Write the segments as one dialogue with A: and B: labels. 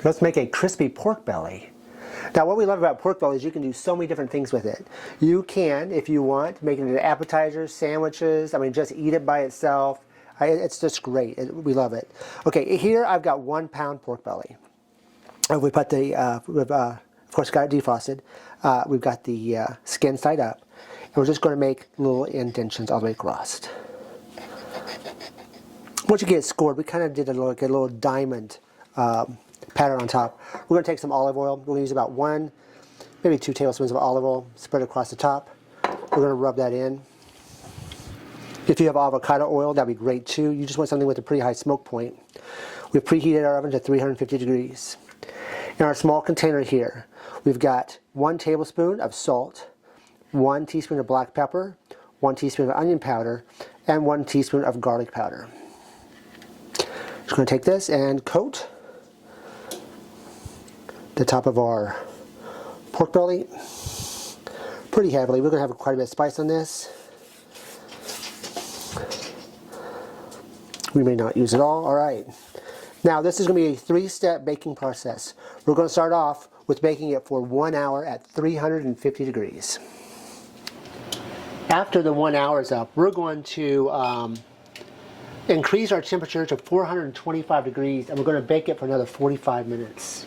A: Let's make a crispy pork belly. Now what we love about pork belly is you can do so many different things with it. You can, if you want, make it into appetizers, sandwiches, I mean just eat it by itself. It's just great. We love it. Okay, here I've got 1 pound pork belly. We put the, we've of course got it defrosted. We've got the skin side up. And we're just going to make little indentions all the way across. Once you get it scored, we kind of did a little diamond pattern on top. We're going to take some olive oil. We're going to use about 1, maybe 2 tablespoons of olive oil, spread it across the top. We're going to rub that in. If you have avocado oil, that'd be great too. You just want something with a pretty high smoke point. We've preheated our oven to 350 degrees. In our small container here, we've got 1 tablespoon of salt, 1 teaspoon of black pepper, 1 teaspoon of onion powder, and 1 teaspoon of garlic powder. Just going to take this and coat the top of our pork belly pretty heavily. We're going to have quite a bit of spice on this. We may not use it all. All right. Now this is going to be a 3-step baking process. We're going to start off with baking it for 1 hour at 350 degrees. After the 1 hour is up, we're going to increase our temperature to 425 degrees, and we're going to bake it for another 45 minutes.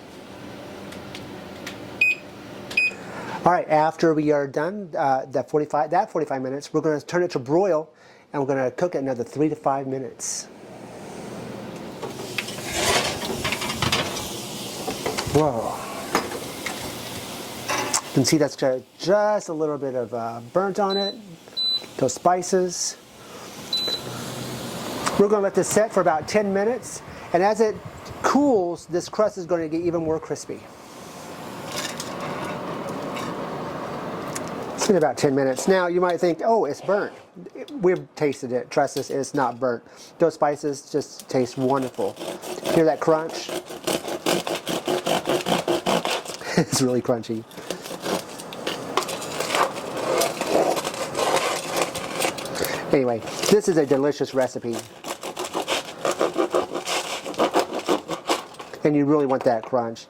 A: All right, after we are done that 45 minutes, we're going to turn it to broil, and we're going to cook it another 3 to 5 minutes. Whoa. You can see that's got just a little bit of burnt on it, those spices. We're going to let this set for about 10 minutes, and as it cools, this crust is going to get even more crispy. It's been about 10 minutes. Now you might think, oh, it's burnt. We've tasted it. Trust us, it's not burnt. Those spices just taste wonderful. Hear that crunch? It's really crunchy. Anyway, this is a delicious recipe. And you really want that crunch.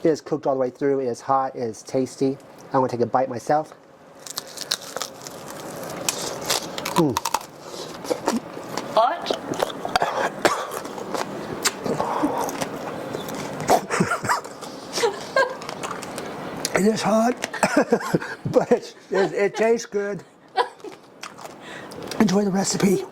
A: It is cooked all the way through. It is hot. It is tasty. I'm going to take a bite myself.
B: Hot?
A: It is hot, but it tastes good. Enjoy the recipe.